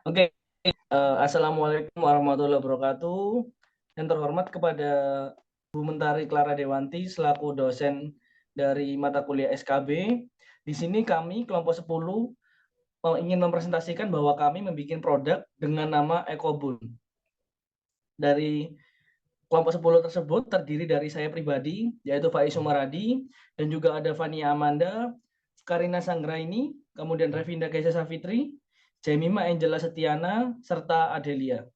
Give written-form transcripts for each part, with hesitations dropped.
Oke, Assalamualaikum warahmatullahi wabarakatuh. Yang terhormat kepada Bu Mentari Clara Dewanti selaku dosen dari mata kuliah SKB. Di sini kami kelompok 10 ingin mempresentasikan bahwa kami membuat produk dengan nama EcoBun. Dari kelompok 10 tersebut terdiri dari saya pribadi, yaitu Faiz Sumaradi, dan juga ada Fania Amanda, Karina Sanggraini, kemudian Revinda Gaisa Safitri, Jemima Angela Setiana, serta Adelia.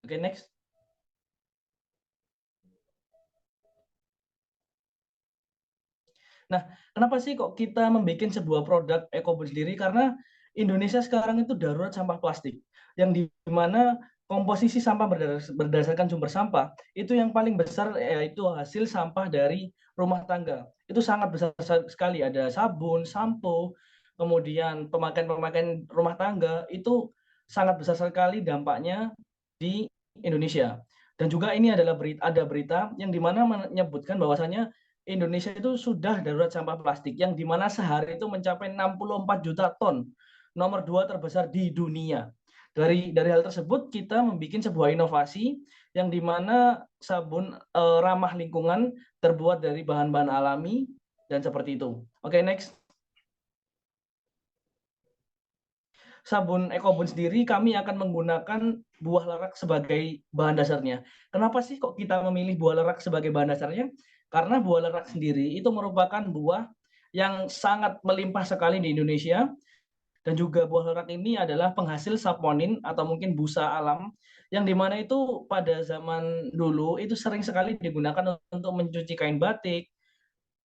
Oke, next. Nah, kenapa sih kok kita membuat sebuah produk EcoBun sendiri? Karena Indonesia sekarang itu darurat sampah plastik, yang di mana komposisi sampah berdasarkan sumber sampah itu yang paling besar yaitu hasil sampah dari rumah tangga. Itu sangat besar sekali, ada sabun, sampo, kemudian pemakaian-pemakaian rumah tangga itu sangat besar sekali dampaknya di Indonesia. Dan juga ini adalah ada berita yang dimana menyebutkan bahwasanya Indonesia itu sudah darurat sampah plastik yang dimana sehari itu mencapai 64 juta ton, nomor 2 terbesar di dunia. Dari hal tersebut kita membuat sebuah inovasi yang dimana sabun ramah lingkungan terbuat dari bahan-bahan alami dan seperti itu. Oke, next. Sabun EcoBun sendiri kami akan menggunakan buah lerak sebagai bahan dasarnya. Kenapa sih kok kita memilih buah lerak sebagai bahan dasarnya? Karena buah lerak sendiri itu merupakan buah yang sangat melimpah sekali di Indonesia, dan juga buah lerak ini adalah penghasil saponin atau mungkin busa alam yang dimana itu pada zaman dulu itu sering sekali digunakan untuk mencuci kain batik,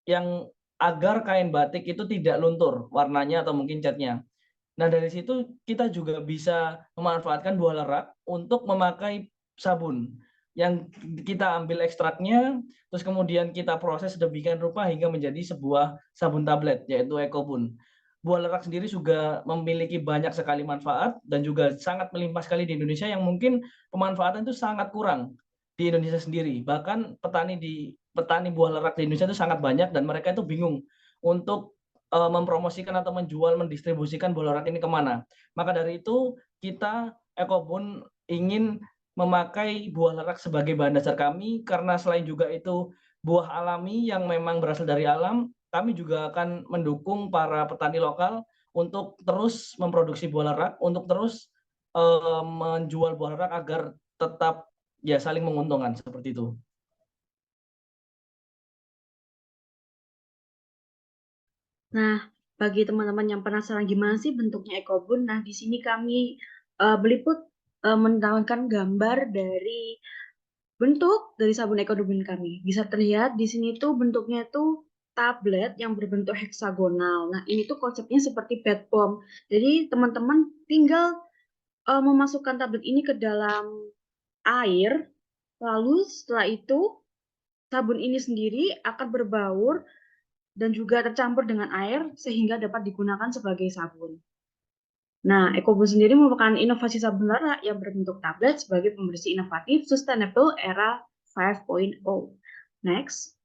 yang agar kain batik itu tidak luntur warnanya atau mungkin catnya. Nah, dari situ kita juga bisa memanfaatkan buah lerak untuk memakai sabun yang kita ambil ekstraknya, terus kemudian kita proses sedemikian rupa hingga menjadi sebuah sabun tablet, yaitu EcoBun. Buah lerak sendiri juga memiliki banyak sekali manfaat dan juga sangat melimpah sekali di Indonesia yang mungkin pemanfaatan itu sangat kurang di Indonesia sendiri. Bahkan petani buah lerak di Indonesia itu sangat banyak dan mereka itu bingung untuk mempromosikan atau menjual, mendistribusikan bola rak ini kemana. Maka dari itu kita EcoBun ingin memakai buah lerak sebagai bahan dasar kami, karena selain juga itu buah alami yang memang berasal dari alam, kami juga akan mendukung para petani lokal untuk terus memproduksi buah lerak, untuk terus menjual buah lerak agar tetap ya saling menguntungkan seperti itu. Nah, bagi teman-teman yang penasaran gimana sih bentuknya EcoBun, nah di sini kami beliput menampilkan gambar dari bentuk dari sabun EcoBun kami. Bisa terlihat di sini tuh bentuknya tuh tablet yang berbentuk heksagonal. Nah, ini tuh konsepnya seperti bath bomb. Jadi teman-teman tinggal memasukkan tablet ini ke dalam air, lalu setelah itu sabun ini sendiri akan berbaur dan juga tercampur dengan air sehingga dapat digunakan sebagai sabun. Nah, EcoBun sendiri merupakan inovasi sabun lerak yang berbentuk tablet sebagai pembersih inovatif sustainable era 5.0. Next.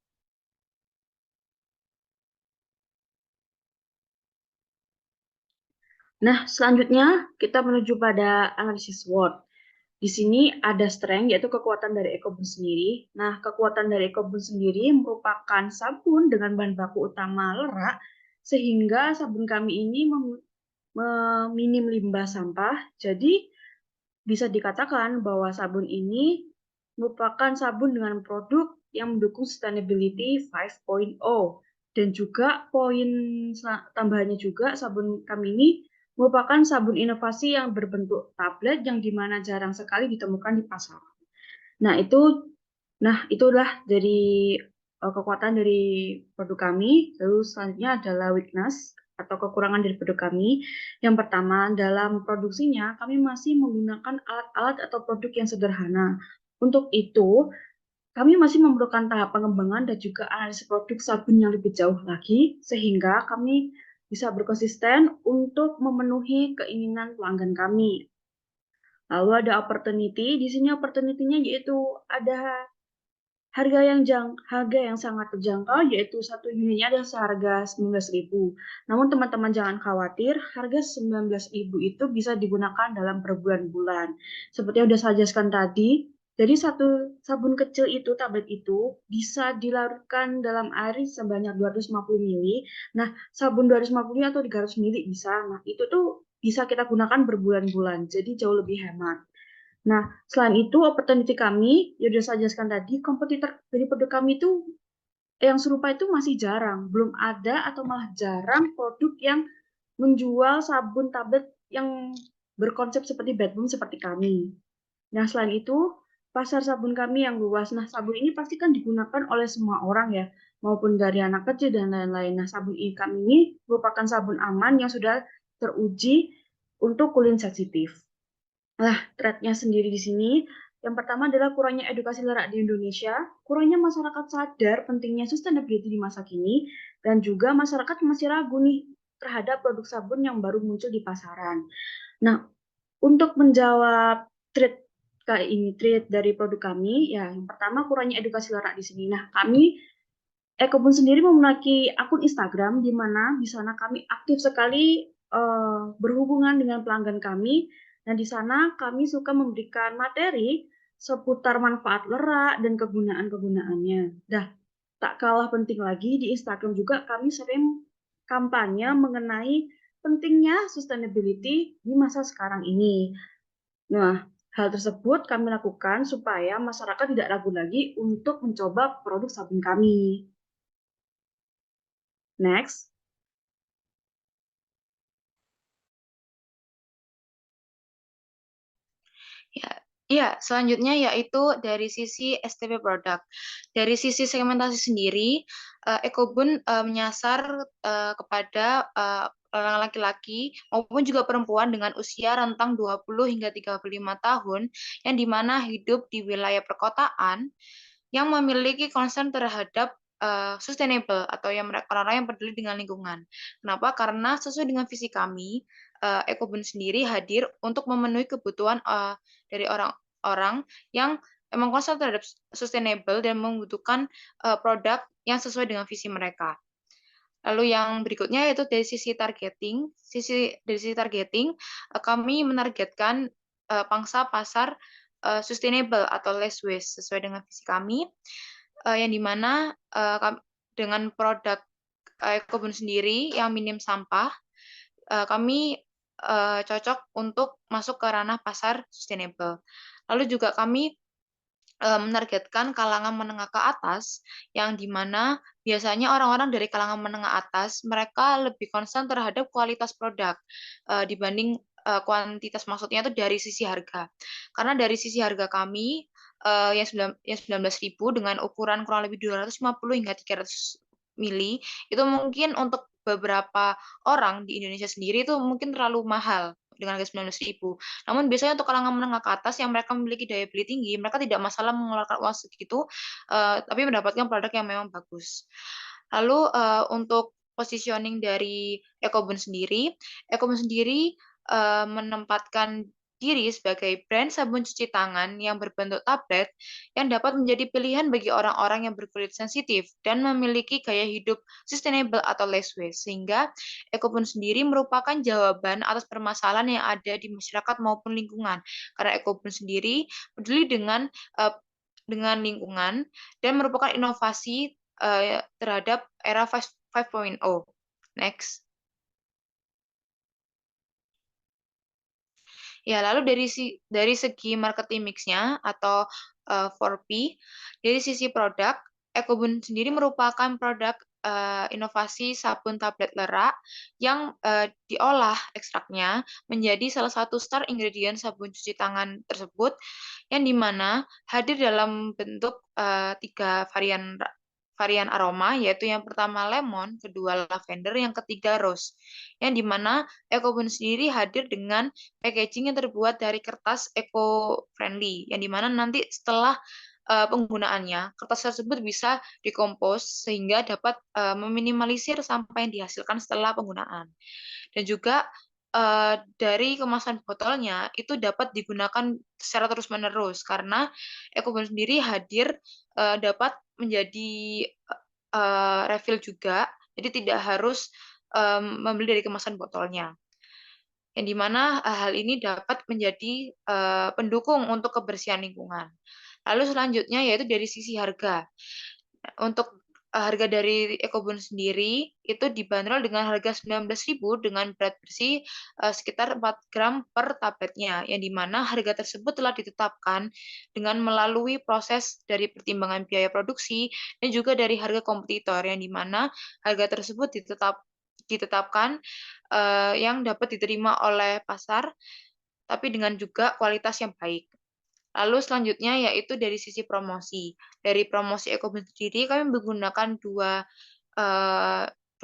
Nah, selanjutnya kita menuju pada analisis SWOT. Di sini ada strength, yaitu kekuatan dari EcoBun sendiri. Nah, kekuatan dari EcoBun sendiri merupakan sabun dengan bahan baku utama lerak, sehingga sabun kami ini meminim limbah sampah. Jadi, bisa dikatakan bahwa sabun ini merupakan sabun dengan produk yang mendukung sustainability 5.0. Dan juga poin tambahannya juga sabun kami ini merupakan sabun inovasi yang berbentuk tablet yang dimana jarang sekali ditemukan di pasar. Nah, itulah dari kekuatan dari produk kami. Lalu selanjutnya adalah weakness atau kekurangan dari produk kami. Yang pertama, dalam produksinya kami masih menggunakan alat-alat atau produk yang sederhana. Untuk itu, kami masih memerlukan tahap pengembangan dan juga analisis produk sabun yang lebih jauh lagi, sehingga kami bisa berkonsisten untuk memenuhi keinginan pelanggan kami. Lalu ada opportunity, di sini opportunity-nya yaitu ada Harga yang sangat terjangkau yaitu satu unitnya ada seharga 19.000. Namun teman-teman jangan khawatir, harga 19.000 itu bisa digunakan dalam berbulan-bulan. Seperti yang sudah saya jelaskan tadi, jadi satu sabun kecil itu, tablet itu bisa dilarutkan dalam air sebanyak 250 ml. Nah, sabun 250 ml atau 300 ml bisa. Nah, itu tuh bisa kita gunakan berbulan-bulan. Jadi jauh lebih hemat. Nah, selain itu, opportunity kami, yang sudah saya jelaskan tadi, kompetitor dari produk kami itu yang serupa itu masih jarang. Belum ada atau malah jarang produk yang menjual sabun tablet yang berkonsep seperti Bedroom seperti kami. Nah, selain itu, pasar sabun kami yang luas. Nah, sabun ini pasti kan digunakan oleh semua orang ya, maupun dari anak kecil dan lain-lain. Nah, sabun ini kami ini merupakan sabun aman yang sudah teruji untuk kulit sensitif. Nah, thread-nya sendiri di sini, yang pertama adalah kurangnya edukasi lerak di Indonesia, kurangnya masyarakat sadar pentingnya sustainability di masa kini, dan juga masyarakat masih ragu nih terhadap produk sabun yang baru muncul di pasaran. Nah, untuk menjawab thread dari produk kami, ya yang pertama kurangnya edukasi lerak di sini. Nah, kami Ekobun sendiri memiliki akun Instagram di mana di sana kami aktif sekali berhubungan dengan pelanggan kami. Dan di sana kami suka memberikan materi seputar manfaat lerak dan kegunaan-kegunaannya. Dah, tak kalah penting lagi di Instagram juga kami sering kampanye mengenai pentingnya sustainability di masa sekarang ini. Nah, hal tersebut kami lakukan supaya masyarakat tidak ragu lagi untuk mencoba produk sabun kami. Next. Ya, ya, selanjutnya yaitu dari sisi STP produk. Dari sisi segmentasi sendiri, Ekobun menyasar kepada orang laki-laki maupun juga perempuan dengan usia rentang 20 hingga 35 tahun yang dimana hidup di wilayah perkotaan yang memiliki concern terhadap sustainable atau yang orang-orang yang peduli dengan lingkungan. Kenapa? Karena sesuai dengan visi kami, Ekobun sendiri hadir untuk memenuhi kebutuhan dari orang-orang yang memang concern terhadap sustainable dan membutuhkan produk yang sesuai dengan visi mereka. Lalu yang berikutnya yaitu dari sisi targeting. Dari sisi targeting, kami menargetkan pangsa pasar sustainable atau less waste sesuai dengan visi kami, yang dimana dengan produk Ekobun sendiri yang minim sampah, kami cocok untuk masuk ke ranah pasar sustainable. Lalu juga kami menargetkan kalangan menengah ke atas, yang dimana biasanya orang-orang dari kalangan menengah atas mereka lebih concern terhadap kualitas produk dibanding kuantitas, maksudnya itu dari sisi harga. Karena dari sisi harga kami yang 19.000 dengan ukuran kurang lebih 250 hingga 300 mili itu mungkin untuk beberapa orang di Indonesia sendiri itu mungkin terlalu mahal dengan harga 19.000. Namun biasanya untuk kalangan menengah ke atas yang mereka memiliki daya beli tinggi, mereka tidak masalah mengeluarkan uang segitu, tapi mendapatkan produk yang memang bagus. Lalu untuk positioning dari Ekobun sendiri menempatkan diri sebagai brand sabun cuci tangan yang berbentuk tablet yang dapat menjadi pilihan bagi orang-orang yang berkulit sensitif dan memiliki gaya hidup sustainable atau less waste, sehingga Ekobun sendiri merupakan jawaban atas permasalahan yang ada di masyarakat maupun lingkungan. Karena Ekobun sendiri peduli dengan lingkungan dan merupakan inovasi terhadap era 5.0. Next. Ya, lalu dari segi marketing mix-nya atau 4P, dari sisi produk, Ekobun sendiri merupakan produk inovasi sabun tablet lerak yang diolah ekstraknya menjadi salah satu star ingredient sabun cuci tangan tersebut, yang dimana hadir dalam bentuk 3 varian aroma, yaitu yang pertama lemon, kedua lavender, yang ketiga rose, yang dimana Ekobun sendiri hadir dengan packaging yang terbuat dari kertas eco-friendly, yang dimana nanti setelah penggunaannya, kertas tersebut bisa dikompos sehingga dapat meminimalisir sampah yang dihasilkan setelah penggunaan. Dan juga dari kemasan botolnya itu dapat digunakan secara terus-menerus karena Ecobon sendiri hadir dapat menjadi refill juga, jadi tidak harus membeli dari kemasan botolnya. Yang dimana hal ini dapat menjadi pendukung untuk kebersihan lingkungan. Lalu selanjutnya yaitu dari sisi harga. Untuk harga dari Ecobon sendiri itu dibanderol dengan harga 19.000 dengan berat bersih sekitar 4 gram per tabletnya, yang dimana harga tersebut telah ditetapkan dengan melalui proses dari pertimbangan biaya produksi dan juga dari harga kompetitor, yang dimana harga tersebut ditetapkan yang dapat diterima oleh pasar, tapi dengan juga kualitas yang baik. Lalu selanjutnya yaitu dari sisi promosi. Dari promosi Ecobon sendiri kami menggunakan dua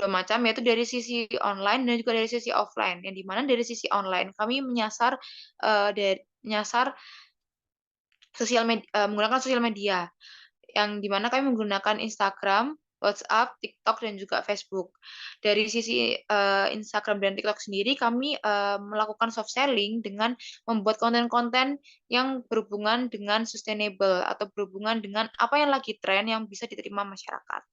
macam, yaitu dari sisi online dan juga dari sisi offline. Yang dimana dari sisi online kami menyasar menggunakan sosial media, yang dimana kami menggunakan Instagram, WhatsApp, TikTok, dan juga Facebook. Dari sisi Instagram dan TikTok sendiri, kami melakukan soft selling dengan membuat konten-konten yang berhubungan dengan sustainable atau berhubungan dengan apa yang lagi tren yang bisa diterima masyarakat.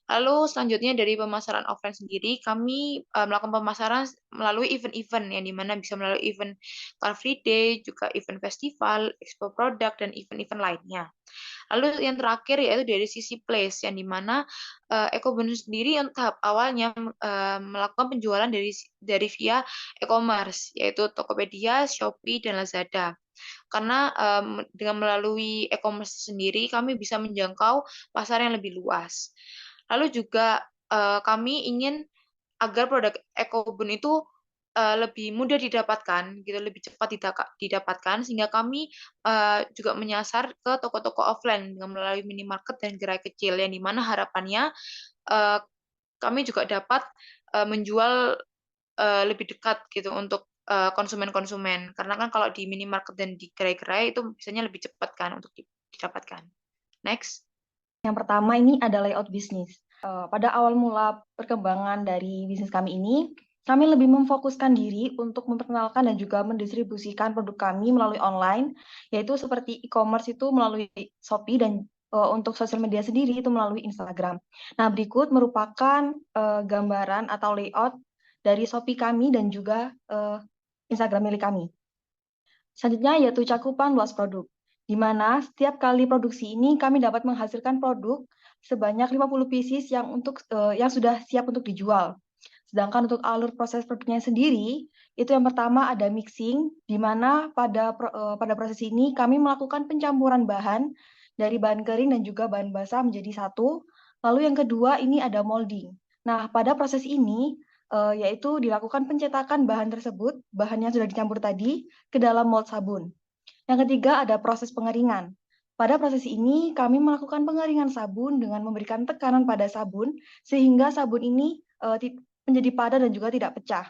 Lalu selanjutnya dari pemasaran offline sendiri, kami melakukan pemasaran melalui event-event, yang dimana bisa melalui event Car Free Day, juga event festival, expo produk, dan event-event lainnya. Lalu yang terakhir yaitu dari sisi place, yang dimana Ecobon sendiri untuk tahap awalnya melakukan penjualan dari via e-commerce, yaitu Tokopedia, Shopee, dan Lazada. Karena dengan melalui e-commerce sendiri kami bisa menjangkau pasar yang lebih luas. Lalu juga kami ingin agar produk Ecobon itu lebih mudah didapatkan, gitu, lebih cepat didapatkan, sehingga kami juga menyasar ke toko-toko offline dengan melalui minimarket dan gerai kecil, yang dimana harapannya kami juga dapat menjual lebih dekat gitu untuk konsumen-konsumen, karena kan kalau di minimarket dan di gerai-gerai itu biasanya lebih cepat kan untuk didapatkan. Next. Yang pertama ini ada layout bisnis. Pada awal mula perkembangan dari bisnis kami ini, kami lebih memfokuskan diri untuk memperkenalkan dan juga mendistribusikan produk kami melalui online, yaitu seperti e-commerce itu melalui Shopee dan untuk sosial media sendiri itu melalui Instagram. Nah, berikut merupakan gambaran atau layout dari Shopee kami dan juga Instagram milik kami. Selanjutnya yaitu cakupan luas produk, di mana setiap kali produksi ini kami dapat menghasilkan produk sebanyak 50 pieces yang sudah siap untuk dijual. Sedangkan untuk alur proses produknya sendiri, itu yang pertama ada mixing, di mana pada proses ini kami melakukan pencampuran bahan dari bahan kering dan juga bahan basah menjadi satu. Lalu yang kedua ini ada molding. Nah, pada proses ini yaitu dilakukan pencetakan bahan tersebut, bahan yang sudah dicampur tadi, ke dalam mold sabun. Yang ketiga ada proses pengeringan. Pada proses ini kami melakukan pengeringan sabun dengan memberikan tekanan pada sabun sehingga sabun ini menjadi padat dan juga tidak pecah.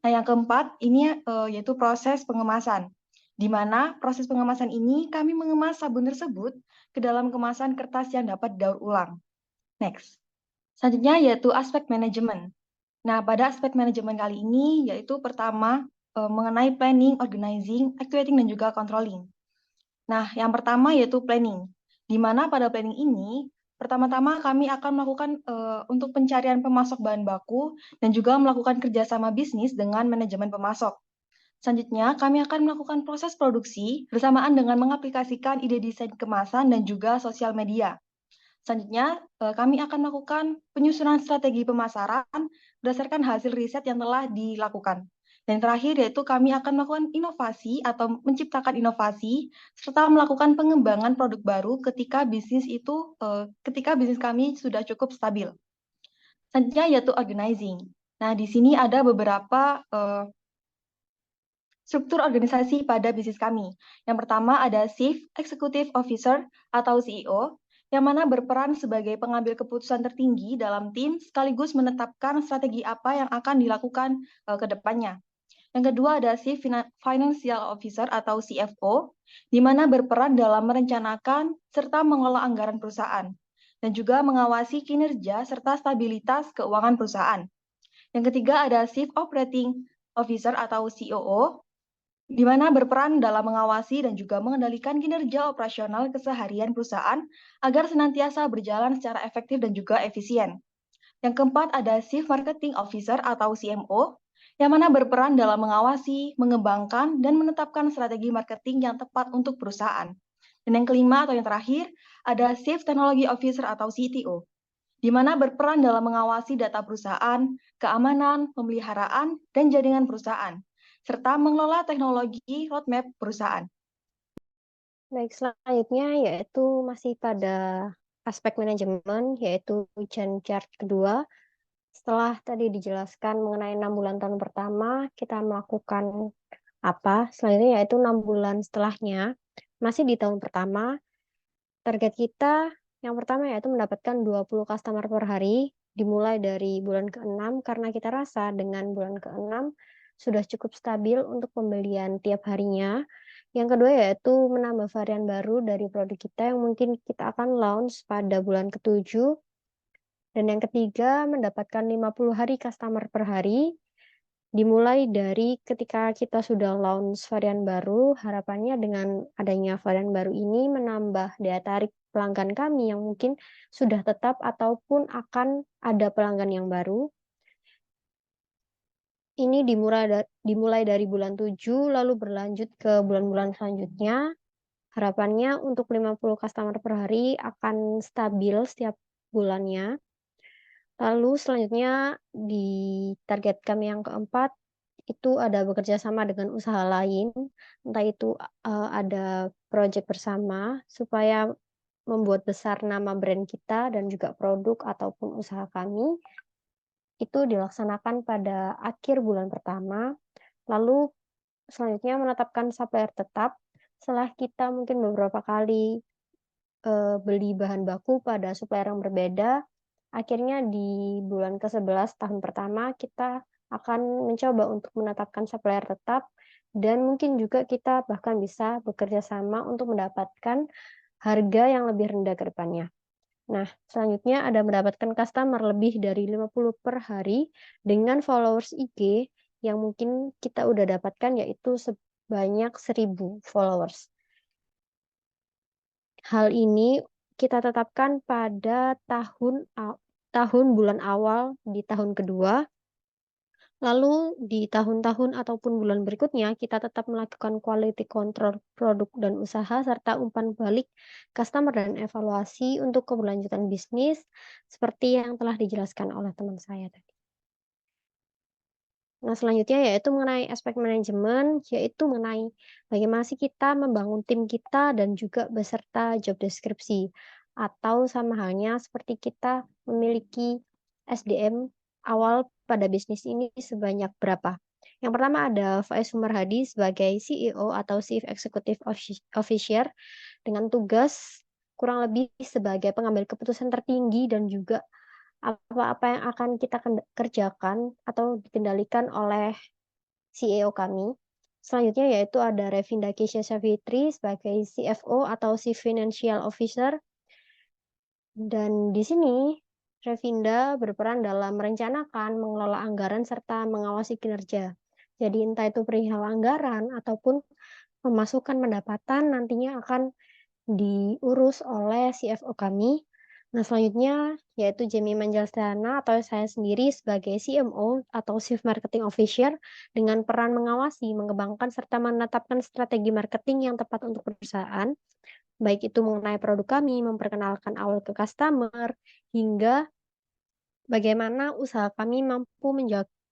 Nah, yang keempat ini yaitu proses pengemasan, di mana proses pengemasan ini kami mengemas sabun tersebut ke dalam kemasan kertas yang dapat didaur ulang. Next. Selanjutnya yaitu aspek manajemen. Nah, pada aspek manajemen kali ini yaitu pertama mengenai planning, organizing, actuating, dan juga controlling. Nah, yang pertama yaitu planning, di mana pada planning ini pertama-tama kami akan melakukan untuk pencarian pemasok bahan baku dan juga melakukan kerjasama bisnis dengan manajemen pemasok. Selanjutnya, kami akan melakukan proses produksi bersamaan dengan mengaplikasikan ide desain kemasan dan juga sosial media. Selanjutnya, kami akan melakukan penyusunan strategi pemasaran berdasarkan hasil riset yang telah dilakukan. Dan terakhir yaitu kami akan melakukan inovasi atau menciptakan inovasi serta melakukan pengembangan produk baru ketika bisnis kami sudah cukup stabil. Selanjutnya yaitu organizing. Nah, di sini ada beberapa struktur organisasi pada bisnis kami. Yang pertama ada Chief Executive Officer atau CEO, yang mana berperan sebagai pengambil keputusan tertinggi dalam tim sekaligus menetapkan strategi apa yang akan dilakukan ke depannya. Yang kedua ada Chief Financial Officer atau CFO, di mana berperan dalam merencanakan serta mengelola anggaran perusahaan, dan juga mengawasi kinerja serta stabilitas keuangan perusahaan. Yang ketiga ada Chief Operating Officer atau COO, di mana berperan dalam mengawasi dan juga mengendalikan kinerja operasional keseharian perusahaan agar senantiasa berjalan secara efektif dan juga efisien. Yang keempat ada Chief Marketing Officer atau CMO, yang mana berperan dalam mengawasi, mengembangkan, dan menetapkan strategi marketing yang tepat untuk perusahaan. Dan yang kelima atau yang terakhir, ada Chief Technology Officer atau CTO, di mana berperan dalam mengawasi data perusahaan, keamanan, pemeliharaan, dan jaringan perusahaan, serta mengelola teknologi roadmap perusahaan. Baik, selanjutnya yaitu masih pada aspek manajemen, yaitu Gantt chart kedua. Setelah tadi dijelaskan mengenai 6 bulan tahun pertama, kita melakukan apa? Selanjutnya yaitu 6 bulan setelahnya. Masih di tahun pertama, target kita yang pertama yaitu mendapatkan 20 customer per hari, dimulai dari bulan ke-6, karena kita rasa dengan bulan ke-6 sudah cukup stabil untuk pembelian tiap harinya. Yang kedua yaitu menambah varian baru dari produk kita yang mungkin kita akan launch pada bulan ke-7. Dan yang ketiga, mendapatkan 50 hari customer per hari, dimulai dari ketika kita sudah launch varian baru, harapannya dengan adanya varian baru ini menambah daya tarik pelanggan kami yang mungkin sudah tetap ataupun akan ada pelanggan yang baru. Ini dimulai dari bulan 7, lalu berlanjut ke bulan-bulan selanjutnya. Harapannya untuk 50 customer per hari akan stabil setiap bulannya. Lalu selanjutnya di target kami yang keempat, itu ada bekerja sama dengan usaha lain, entah itu ada proyek bersama supaya membuat besar nama brand kita dan juga produk ataupun usaha kami. Itu dilaksanakan pada akhir bulan pertama. Lalu selanjutnya menetapkan supplier tetap. Setelah kita mungkin beberapa kali beli bahan baku pada supplier yang berbeda, akhirnya di bulan ke-11 tahun pertama kita akan mencoba untuk menetapkan supplier tetap dan mungkin juga kita bahkan bisa bekerja sama untuk mendapatkan harga yang lebih rendah ke depannya. Nah, selanjutnya ada mendapatkan customer lebih dari 50 per hari dengan followers IG yang mungkin kita udah dapatkan yaitu sebanyak 1.000 followers. Hal ini kita tetapkan pada tahun bulan awal di tahun kedua. Lalu di tahun-tahun ataupun bulan berikutnya kita tetap melakukan quality control produk dan usaha serta umpan balik customer dan evaluasi untuk keberlanjutan bisnis seperti yang telah dijelaskan oleh teman saya tadi. Nah, selanjutnya yaitu mengenai aspek manajemen, yaitu mengenai bagaimana sih kita membangun tim kita dan juga beserta job deskripsi. Atau sama halnya seperti kita memiliki SDM awal pada bisnis ini sebanyak berapa. Yang pertama ada Faiz Sumarhadi sebagai CEO atau Chief Executive Officer dengan tugas kurang lebih sebagai pengambil keputusan tertinggi dan juga apa-apa yang akan kita kerjakan atau dikendalikan oleh CEO kami. Selanjutnya yaitu ada Revinda Kesha Savitri sebagai CFO atau Chief Financial Officer. Dan di sini Revinda berperan dalam merencanakan, mengelola anggaran, serta mengawasi kinerja. Jadi entah itu perihal anggaran ataupun pemasukan pendapatan nantinya akan diurus oleh CFO kami. Nah, selanjutnya yaitu Jamie Manjalstana atau saya sendiri sebagai CMO atau Chief Marketing Officer dengan peran mengawasi, mengembangkan, serta menetapkan strategi marketing yang tepat untuk perusahaan, baik itu mengenai produk kami, memperkenalkan awal ke customer, hingga bagaimana usaha kami mampu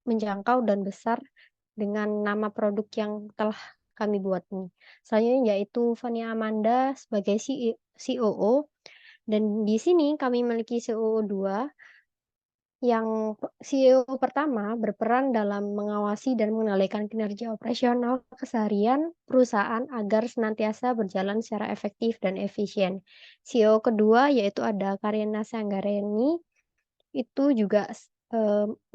menjangkau dan besar dengan nama produk yang telah kami buat ini. Selanjutnya yaitu Fania Amanda sebagai COO. Dan di sini kami memiliki COO 2, yang CEO pertama berperan dalam mengawasi dan mengendalikan kinerja operasional keseharian perusahaan agar senantiasa berjalan secara efektif dan efisien. CEO kedua yaitu ada Karina Sanggareni, itu juga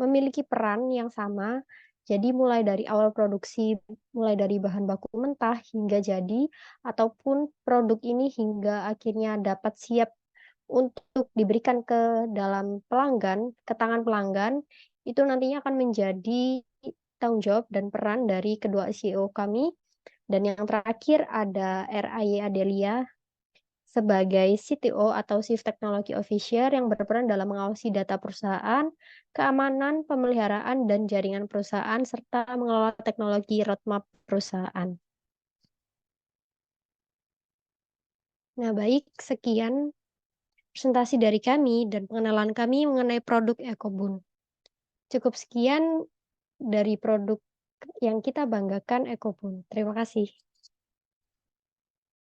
memiliki peran yang sama. Jadi mulai dari awal produksi, mulai dari bahan baku mentah hingga jadi, ataupun produk ini hingga akhirnya dapat siap untuk diberikan ke dalam pelanggan, ke tangan pelanggan, itu nantinya akan menjadi tanggung jawab dan peran dari kedua CEO kami. Dan yang terakhir ada RAY Adelia sebagai CTO atau Chief Technology Officer yang berperan dalam mengawasi data perusahaan, keamanan, pemeliharaan, dan jaringan perusahaan, serta mengelola teknologi roadmap perusahaan. Nah, baik, sekian presentasi dari kami dan pengenalan kami mengenai produk Ecobun. Cukup sekian dari produk yang kita banggakan Ecobun. Terima kasih.